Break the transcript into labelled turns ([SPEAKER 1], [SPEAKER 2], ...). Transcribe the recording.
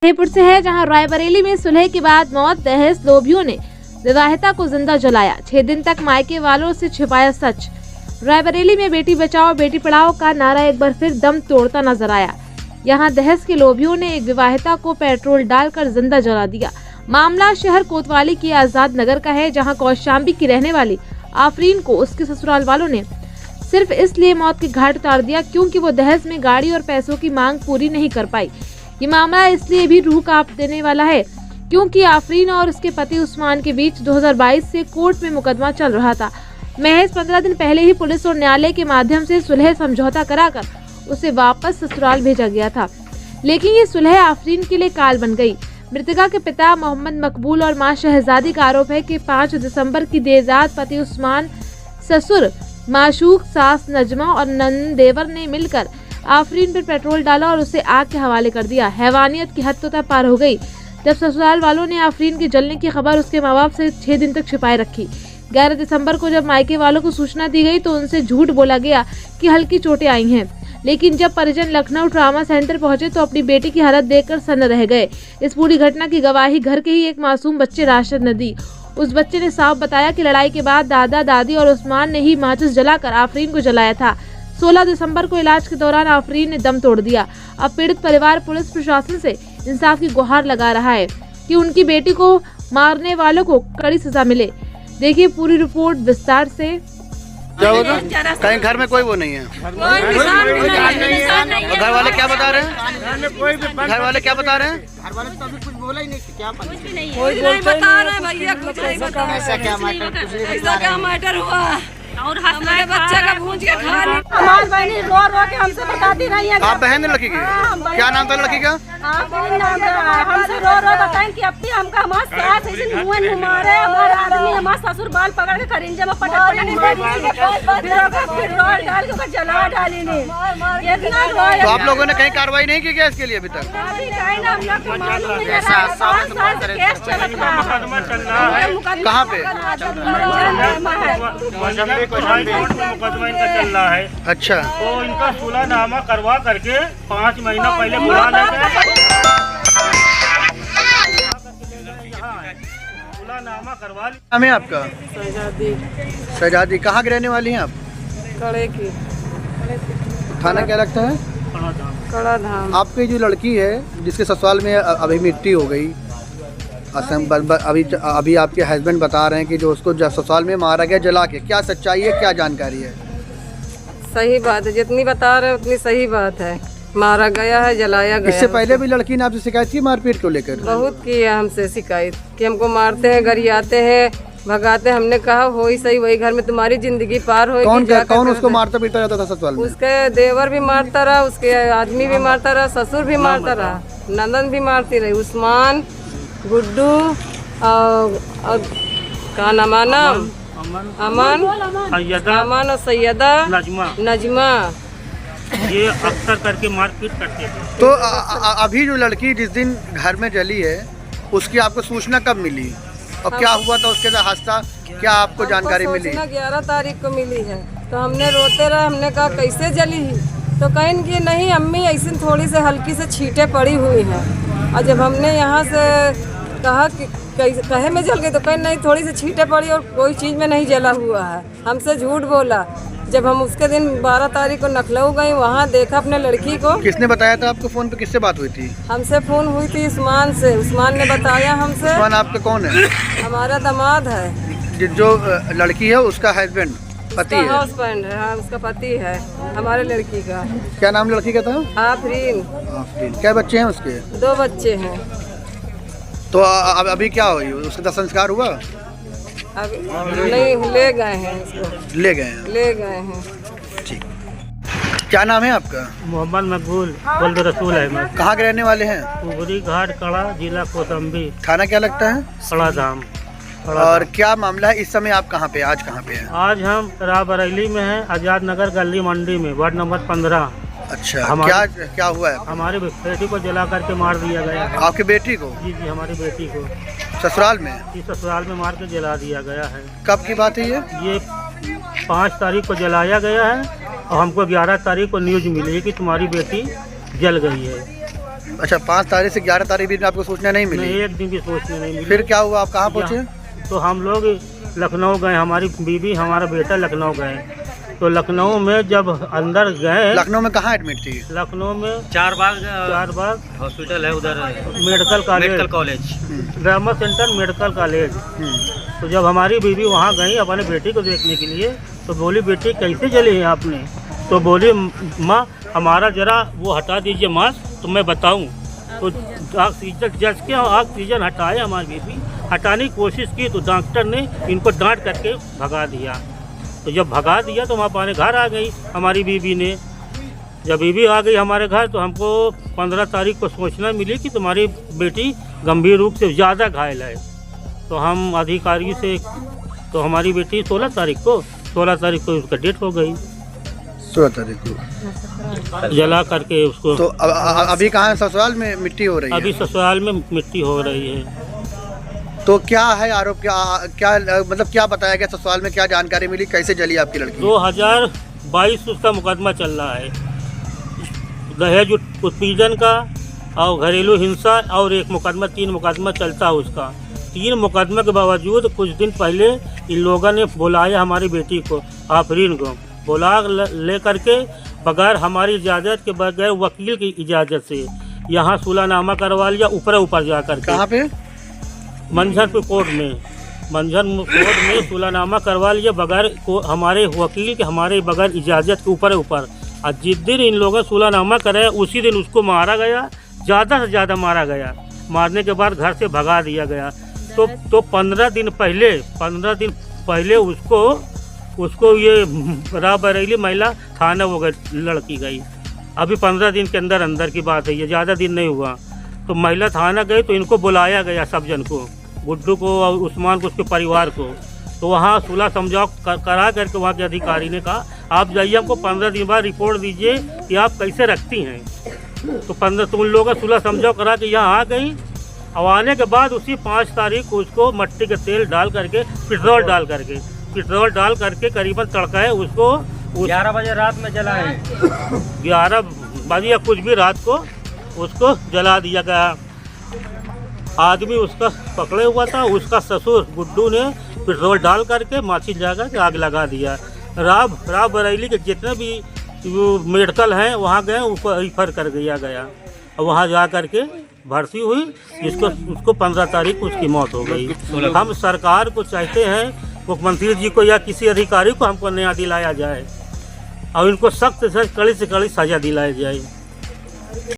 [SPEAKER 1] फतेहपुर से है, जहां रायबरेली में सुलह के बाद मौत दहेज लोभियों ने विवाहिता को जिंदा जलाया। 6 दिन तक मायके वालों से छिपाया सच। रायबरेली में बेटी बचाओ बेटी पढ़ाओ का नारा एक बार फिर दम तोड़ता नजर आया। यहां दहेज के लोभियों ने एक विवाहिता को पेट्रोल डालकर जिंदा जला दिया। मामला शहर कोतवाली के आजाद नगर का है, जहां कौशाम्बी की रहने वाली आफरीन को उसके ससुराल वालों ने सिर्फ इसलिए मौत के घाट उतार दिया क्योंकि वो दहेज में गाड़ी और पैसों की मांग पूरी नहीं कर पाई। ये मामला इसलिए भी रूह कांप देने वाला है क्योंकि आफरीन और उसके पति उस्मान के बीच 2022 से कोर्ट में मुकदमा चल रहा था। महज 15 दिन पहले ही पुलिस और न्यायालय के माध्यम से सुलह समझौता कराकर उसे वापस ससुराल भेजा गया था, लेकिन ये सुलह आफरीन के लिए काल बन गई। मृतका के पिता मोहम्मद मकबूल और मां शहजादी का आरोप है कि 5 दिसंबर की देर रात पति उस्मान, ससुर माशूक, सास नजमा और नंद देवर ने मिलकर आफरीन पर पेट्रोल डाला और उसे आग के हवाले कर दिया। हैवानियत की हद तो पार हो गई जब ससुराल वालों ने आफरीन के जलने की खबर उसके माँ बाप से 6 दिन तक छिपाए रखी। 11 दिसंबर को जब मायके वालों को सूचना दी गई तो उनसे झूठ बोला गया कि हल्की चोटें आई हैं, लेकिन जब परिजन लखनऊ ट्रामा सेंटर पहुंचे तो अपनी बेटी की हालत देखकर सन्न रह गए। इस पूरी घटना की गवाही घर के ही एक मासूम बच्चे राशिद ने दी। उस बच्चे ने साफ बताया कि लड़ाई के बाद दादा दादी और उस्मान ने ही माचिस जलाकर आफरीन को जलाया था। 16 दिसंबर को इलाज के दौरान आफरीन ने दम तोड़ दिया। अब पीड़ित परिवार पुलिस प्रशासन से इंसाफ की गुहार लगा रहा है कि उनकी बेटी को मारने वालों को कड़ी सजा मिले। देखिए पूरी रिपोर्ट विस्तार से।
[SPEAKER 2] क्या होगा? कहीं घर में कोई वो नहीं है। घर वाले क्या बता रहे हैं? घर वाले क्या बता रहे हैं?
[SPEAKER 3] घर वाले तो अभी कुछ बोला ही नहीं। क्या
[SPEAKER 4] कुछ भी नहीं बता रहे भैया, कुछ नहीं बता रहे।
[SPEAKER 3] ऐसा
[SPEAKER 4] क्या मैटर हुआ और हमारे बच्चे का भूंज के खा ली।
[SPEAKER 5] हमारी बहनी रो रो के हमसे बताती रही है।
[SPEAKER 2] आप बहन है लड़की की? क्या नाम था लड़की का?
[SPEAKER 5] हमसे रो रो बताएं कि अब हमका हमारे सास ऐसे मुँह मारे, हमारा आदमी हमारा ससुर बाल पकड़ के खरिंजे में पटक पेट्रोल डाल के जला डाली नहीं। इतना
[SPEAKER 2] तो आप लोगों ने कहीं कार्रवाई नहीं की क्या इसके लिए अभी तक? कहाँ पे?
[SPEAKER 6] मुकदमा इनका चल रहा है।
[SPEAKER 2] अच्छा,
[SPEAKER 6] तो इनका सुलहनामा करवा करके 5 महीना पहले बुला लेंगे। सुलहनामा करवा ली।
[SPEAKER 2] नाम है आपका? शहजादी। कहाँ की रहने वाली हैं आप?
[SPEAKER 7] कड़े की।
[SPEAKER 2] थाना क्या लगता है?
[SPEAKER 7] कड़ा धाम।
[SPEAKER 2] आपकी जो लड़की है जिसके ससुराल में अभी मृत्यु हो गई, अभी आपके हस्बैंड बता रहे हैं कि जो उसको ससुराल में मारा गया जला के, क्या सच्चाई है, क्या जानकारी है?
[SPEAKER 7] सही बात है, जितनी बता रहे हैं उतनी सही बात है। मारा गया है, जलाया गया।
[SPEAKER 2] इससे पहले भी लड़की ने आपसे शिकायत की मारपीट को लेकर?
[SPEAKER 7] बहुत की है हमसे शिकायत कि हमको मारते हैं, गरियाते हैं, भगाते। हमने कहा हो ही सही, वही घर में तुम्हारी जिंदगी पार हो।
[SPEAKER 2] कौन उसको मारता पीटता रहता था ससुराल में?
[SPEAKER 7] उसके देवर भी मारता रहा, उसके आदमी भी मारता रहा, ससुर भी मारता रहा, नंदन भी मारती रही, उस्मान, गुड्डू और का नाम अमन और सैयदा नजमा,
[SPEAKER 6] ये अक्सर करके मारपीट करते थे।
[SPEAKER 2] तो अभी जो लड़की जिस दिन घर में जली है उसकी आपको सूचना कब मिली और क्या हुआ था उसके साथ हादसा, क्या आपको जानकारी मिली?
[SPEAKER 7] 11 तारीख को मिली है। तो हमने रोते रहे, हमने कहा कैसे जली ही, तो कहीं कि नहीं अम्मी ऐसी थोड़ी सी हल्की से छींटे पड़ी हुई हैं। और जब हमने यहाँ से कहा कि कहे में जल गई तो कहीं नहीं, थोड़ी सी छींटे पड़ी और कोई चीज़ में नहीं जला हुआ है। हमसे झूठ बोला। जब हम उसके दिन 12 तारीख को लखनऊ गई, वहाँ देखा अपने लड़की को।
[SPEAKER 2] किसने बताया था आपको? फोन पे किससे बात हुई थी?
[SPEAKER 7] हमसे फोन हुई थी उस्मान से। उस्मान ने बताया हमसे।
[SPEAKER 2] उस्मान आपका कौन है?
[SPEAKER 7] हमारा दामाद है।
[SPEAKER 2] जो लड़की है उसका हस्बैंड, पति है?
[SPEAKER 7] हस्बैंड है, हाँ, उसका पति है हमारे लड़की का।
[SPEAKER 2] क्या नाम लड़की का था?
[SPEAKER 7] आफरीन।
[SPEAKER 2] क्या बच्चे हैं उसके?
[SPEAKER 7] 2 बच्चे हैं।
[SPEAKER 2] तो अभी क्या हुई? उसका संस्कार हुआ?
[SPEAKER 7] अभी नहीं, ले गए हैं उसको।
[SPEAKER 2] ले गए हैं। ठीक। क्या नाम है आपका?
[SPEAKER 6] मोहम्मद मकबूल वल्द रसूल है।
[SPEAKER 2] कहाँ के रहने वाले हैं?
[SPEAKER 6] पुगरी घाट कड़ा, जिला कौशाम्बी।
[SPEAKER 2] थाना क्या लगता है?
[SPEAKER 6] कड़ा धाम।
[SPEAKER 2] और क्या मामला है इस समय? आप कहाँ पे, आज कहाँ पे हैं?
[SPEAKER 6] आज हम रायबरेली में हैं, आजाद नगर गली मंडी में, वार्ड नंबर 15।
[SPEAKER 2] अच्छा, क्या हुआ है?
[SPEAKER 6] हमारी बेटी को जला करके मार दिया गया है।
[SPEAKER 2] आपकी बेटी को?
[SPEAKER 6] जी, हमारी बेटी को
[SPEAKER 2] ससुराल में?
[SPEAKER 6] इस ससुराल में मार के जला दिया गया है।
[SPEAKER 2] कब की बात है
[SPEAKER 6] ये 5 तारीख को जलाया गया है और हमको 11 तारीख को न्यूज मिली है कि तुम्हारी बेटी जल गई है।
[SPEAKER 2] अच्छा, 5 तारीख से 11 तारीख भी आपको सूचना नहीं मिली?
[SPEAKER 6] नहीं, एक दिन भी सोचने नहीं मिली।
[SPEAKER 2] फिर क्या हुआ, आप कहाँ पहुँचे?
[SPEAKER 6] तो हम लोग लखनऊ गए, हमारी बीवी हमारा बेटा लखनऊ गए। तो लखनऊ में जब अंदर गए,
[SPEAKER 2] लखनऊ में कहाँ एडमिट थी?
[SPEAKER 6] लखनऊ में
[SPEAKER 3] चार बाग
[SPEAKER 6] हॉस्पिटल है उधर, medical college, drama centre medical college. तो जब हमारी बीवी वहाँ गई अपने बेटी को देखने के लिए, तो बोली बेटी कैसे चली है आपने? तो बोली माँ हमारा जरा वो हटा दीजिए मास्क तो मैं बताऊँ। तो ऑक्सीजन जज के ऑक्सीजन हटाए, हमारी बीवी हटाने की कोशिश की तो डॉक्टर ने इनको डांट करके भगा दिया। तो जब भगा दिया तो वहाँ हमारे घर आ गई हमारी बीवी ने। जब बीवी आ गई हमारे घर तो हमको 15 तारीख को सूचना मिली कि तुम्हारी बेटी गंभीर रूप से ज़्यादा घायल है। तो हम अधिकारी से, तो हमारी बेटी 16 तारीख को उसका डेथ हो गई,
[SPEAKER 2] 16 तारीख को
[SPEAKER 6] जला करके उसको।
[SPEAKER 2] तो अभी कहाँ है? ससुराल में मिट्टी हो रही है?
[SPEAKER 6] अभी ससुराल में मिट्टी हो रही है।
[SPEAKER 2] तो क्या है आरोप, क्या मतलब क्या बताया गया? ससुराल में क्या जानकारी मिली, कैसे जली आपकी लड़की?
[SPEAKER 6] 2022 उसका मुकदमा चल रहा है, दहेज उत्पीड़न का और घरेलू हिंसा, और एक मुकदमा, 3 मुकदमा चलता है उसका। 3 मुकदमे के बावजूद कुछ दिन पहले इन लोगों ने बुलाया हमारी बेटी को, आफरीन को बुला ले करके बगैर हमारी इजाज़त के, बगैर वकील की इजाज़त से यहाँ सुलहनामा करवा लिया ऊपर जा करके।
[SPEAKER 2] कहाँ पे?
[SPEAKER 6] मंझनपुर कोर्ट में सुलहनामा करवा लिया बगैर हमारे वकील के, हमारे बगैर इजाज़त के ऊपर। और जिस दिन इन लोगों ने सुलहनामा कराया उसी दिन उसको मारा गया, ज़्यादा से ज़्यादा मारा गया। मारने के बाद घर से भगा दिया गया। तो 15 दिन पहले उसको ये रायबरेली महिला थाना वो गई, लड़की गई। अभी 15 दिन के अंदर की बात है, ये ज़्यादा दिन नहीं हुआ। तो महिला थाना गई तो इनको बुलाया गया, सब जन को, गुड्डू को और उस्मान को, उसके परिवार को। तो वहाँ सुलह समझाओ करा करके वहाँ के अधिकारी ने कहा आप जाइए, हमको 15 दिन बाद रिपोर्ट दीजिए कि आप कैसे रखती हैं। तो उन लोगों का सुलह समझाओ करा के यहाँ आ गई। अब आने के बाद उसी 5 तारीख को उसको मट्टी का तेल डाल करके, पेट्रोल डाल करके करीबन तड़काए उसको।
[SPEAKER 3] 11 बजे रात में जला है,
[SPEAKER 6] 11 बजे या कुछ भी रात को उसको जला दिया गया। आदमी उसका पकड़े हुआ था, उसका ससुर गुड्डू ने पेट्रोल डाल करके माचिस जगा के आग लगा दिया। रायबरेली के जितने भी मेडिकल हैं वहाँ गए, ऊपर रिफर कर दिया गया और वहाँ जा करके भर्ती हुई। उसको 15 तारीख को उसकी मौत हो गई। हम सरकार को चाहते हैं, मुख्यमंत्री जी को या किसी अधिकारी को हमको न्याय दिलाया जाए और इनको सख्त से कड़ी सजा दिलाई जाए।